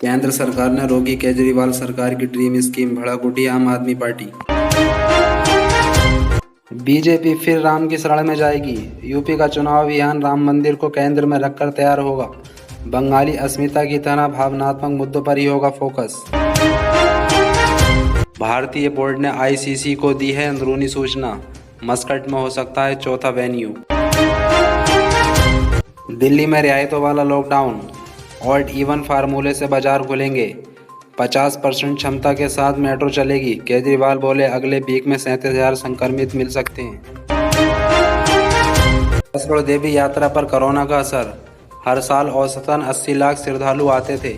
केंद्र सरकार ने रोकी केजरीवाल सरकार की ड्रीम स्कीम, भड़क उठी आम आदमी पार्टी। बीजेपी फिर राम की शरण में जाएगी। यूपी का चुनाव अभियान राम मंदिर को केंद्र में रखकर तैयार होगा। बंगाली अस्मिता की तरह भावनात्मक मुद्दों पर ही होगा फोकस। भारतीय बोर्ड ने आईसीसी को दी है अंदरूनी सूचना, मस्कट में हो सकता है चौथा वेन्यू। दिल्ली में रियायतों वाला लॉकडाउन, ऑड इवन फार्मूले से बाजार खुलेंगे। 50% क्षमता के साथ मेट्रो चलेगी। केजरीवाल बोले अगले वीक में 37,000 संक्रमित मिल सकते हैं। वैष्णो देवी यात्रा पर कोरोना का असर। हर साल औसतन 80 लाख श्रद्धालु आते थे।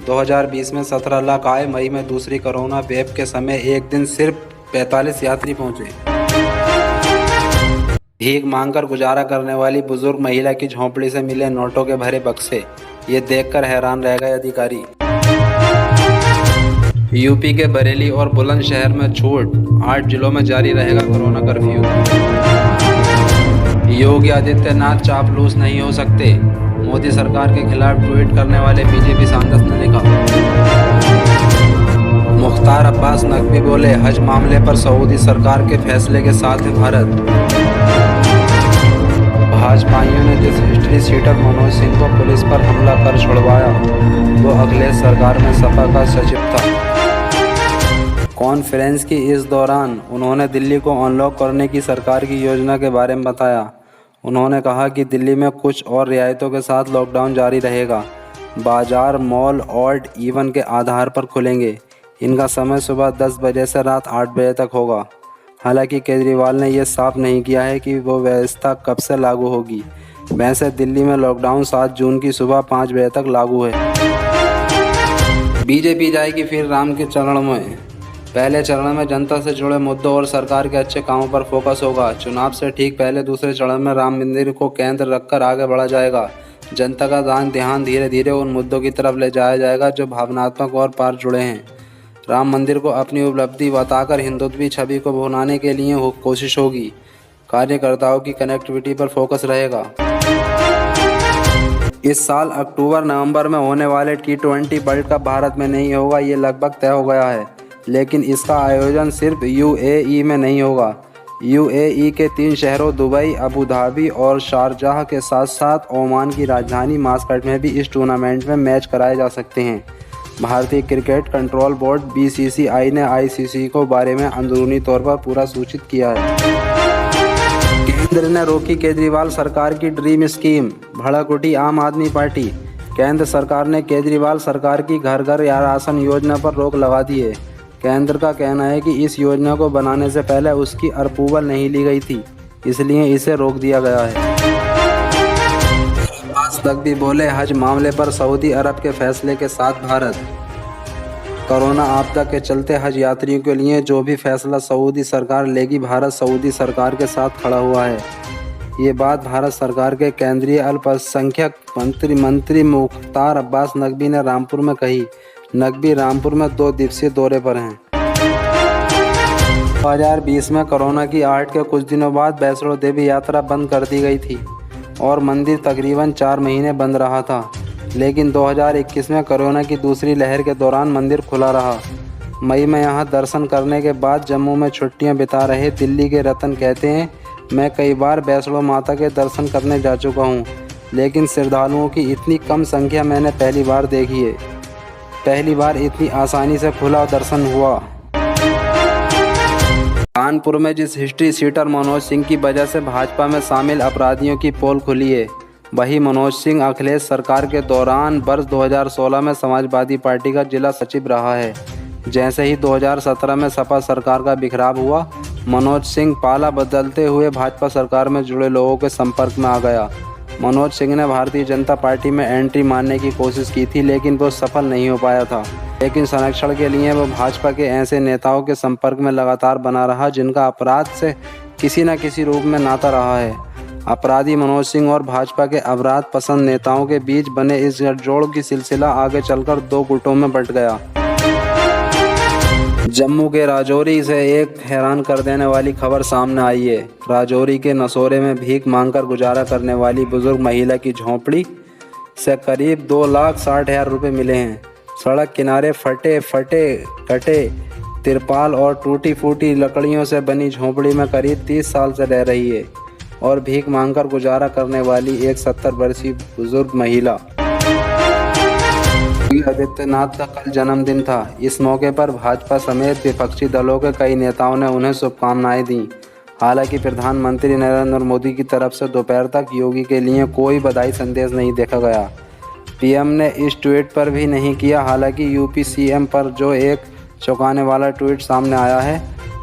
2020 में 17 लाख आए। मई में दूसरी कोरोना वेव के समय एक दिन सिर्फ 45 यात्री पहुंचे। भीख मांगकर गुजारा करने वाली बुजुर्ग महिला की झोंपड़ी से मिले नोटों के भरे बक्से, ये देखकर हैरान रह गए अधिकारी। यूपी के बरेली और बुलंदशहर में छूट, 8 जिलों में जारी रहेगा कोरोना कर्फ्यू। योगी आदित्यनाथ चापलूस नहीं हो सकते, मोदी सरकार के खिलाफ ट्वीट करने वाले बीजेपी सांसद ने लिखा। मुख्तार अब्बास नकवी बोले हज मामले पर सऊदी सरकार के फैसले के साथ है भारत। भाजपाइयों ने जिस हिस्ट्री सीटर मनोज सिंह को पुलिस पर हमला कर छुड़वाया, वो अखिलेश सरकार में सपा का सचिव था। कॉन्फ्रेंस की इस दौरान उन्होंने दिल्ली को अनलॉक करने की सरकार की योजना के बारे में बताया। उन्होंने कहा कि दिल्ली में कुछ और रियायतों के साथ लॉकडाउन जारी रहेगा। बाजार, मॉल ऑड इवन के आधार पर खुलेंगे। इनका समय सुबह 10 बजे से रात 8 बजे तक होगा। हालांकि केजरीवाल ने यह साफ नहीं किया है कि वो व्यवस्था कब से लागू होगी। वैसे दिल्ली में लॉकडाउन 7 जून की सुबह 5 बजे तक लागू है। बीजेपी जाएगी फिर राम के चरण में। पहले चरण में जनता से जुड़े मुद्दों और सरकार के अच्छे कामों पर फोकस होगा। चुनाव से ठीक पहले दूसरे चरण में राम मंदिर को केंद्र रखकर आगे बढ़ा जाएगा। जनता का ध्यान धीरे धीरे उन मुद्दों की तरफ ले जाया जाएगा जो भावनात्मक और पार जुड़े हैं। राम मंदिर को अपनी उपलब्धि बताकर हिंदुत्वी छवि को भुनाने के लिए कोशिश होगी। कार्यकर्ताओं की कनेक्टिविटी पर फोकस रहेगा। इस साल अक्टूबर-नवंबर में होने वाले T20 वर्ल्ड कप भारत में नहीं होगा, ये लगभग तय हो गया है। लेकिन इसका आयोजन सिर्फ यूएई में नहीं होगा। यूएई के 3 शहरों दुबई, अबू धाबी और शारजाह के साथ साथ ओमान की राजधानी मास्कट में भी इस टूर्नामेंट में मैच कराए जा सकते हैं। भारतीय क्रिकेट कंट्रोल बोर्ड बीसीसीआई ने आईसीसी को बारे में अंदरूनी तौर पर पूरा सूचित किया है। केंद्र ने रोकी केजरीवाल सरकार की ड्रीम स्कीम, भड़क उठी आम आदमी पार्टी। केंद्र सरकार ने केजरीवाल सरकार की घर घर या राशन योजना पर रोक लगा दी है। केंद्र का कहना है कि इस योजना को बनाने से पहले उसकी अप्रूवल नहीं ली गई थी, इसलिए इसे रोक दिया गया है। तक भी बोले हज मामले पर सऊदी अरब के फैसले के साथ भारत। कोरोना आपदा के चलते हज यात्रियों के लिए जो भी फैसला सऊदी सरकार लेगी, भारत सऊदी सरकार के साथ खड़ा हुआ है। ये बात भारत सरकार के केंद्रीय अल्पसंख्यक मंत्री मुख्तार अब्बास नकवी ने रामपुर में कही। नकवी रामपुर में 2 दिवसीय दौरे पर हैं। 2020 में कोरोना की आहट के कुछ दिनों बाद वैष्णो देवी यात्रा बंद कर दी गई थी और मंदिर तकरीबन 4 महीने बंद रहा था। लेकिन 2021 में कोरोना की दूसरी लहर के दौरान मंदिर खुला रहा। मई में यहां दर्शन करने के बाद जम्मू में छुट्टियां बिता रहे दिल्ली के रतन कहते हैं, मैं कई बार वैष्णो माता के दर्शन करने जा चुका हूं, लेकिन श्रद्धालुओं की इतनी कम संख्या मैंने पहली बार देखी है। पहली बार इतनी आसानी से खुला दर्शन हुआ। कानपुर में जिस हिस्ट्री सीटर मनोज सिंह की वजह से भाजपा में शामिल अपराधियों की पोल खुली है, वही मनोज सिंह अखिलेश सरकार के दौरान वर्ष 2016 में समाजवादी पार्टी का जिला सचिव रहा है। जैसे ही 2017 में सपा सरकार का बिखराव हुआ, मनोज सिंह पाला बदलते हुए भाजपा सरकार में जुड़े लोगों के संपर्क में आ गया। मनोज सिंह ने भारतीय जनता पार्टी में एंट्री मारने की कोशिश की थी, लेकिन वो सफल नहीं हो पाया था। लेकिन संरक्षण के लिए वो भाजपा के ऐसे नेताओं के संपर्क में लगातार बना रहा जिनका अपराध से किसी न किसी रूप में नाता रहा है। अपराधी मनोज सिंह और भाजपा के अपराध पसंद नेताओं के बीच बने इस गठजोड़ की सिलसिला आगे चलकर 2 गुटों में बंट गया। जम्मू के राजौरी से एक हैरान कर देने वाली खबर सामने आई है। राजौरी के नसोरे में भीख मांगकर गुजारा करने वाली बुजुर्ग महिला की झोंपड़ी से करीब 2,60,000 रुपये मिले हैं। सड़क किनारे फटे फटे कटे तिरपाल और टूटी फूटी लकड़ियों से बनी झोंपड़ी में करीब 30 साल से रह रही है और भीख मांगकर गुजारा करने वाली एक 70 वर्षीय बुजुर्ग महिला। योगी आदित्यनाथ का कल जन्मदिन था। इस मौके पर भाजपा समेत विपक्षी दलों के कई नेताओं ने उन्हें शुभकामनाएं दी। हालांकि प्रधानमंत्री नरेंद्र मोदी की तरफ से दोपहर तक योगी के लिए कोई बधाई संदेश नहीं देखा गया। पीएम ने इस ट्वीट पर भी नहीं किया। हालांकि यूपी सीएम पर जो एक चौंकाने वाला ट्वीट सामने आया है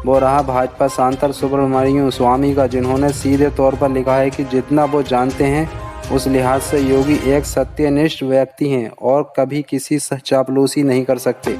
वो रहा भाजपा सांसद सुब्रमण्यम स्वामी का, जिन्होंने सीधे तौर पर लिखा है कि जितना वो जानते हैं उस लिहाज से योगी एक सत्यनिष्ठ व्यक्ति हैं और कभी किसी से चापलूसी नहीं कर सकते।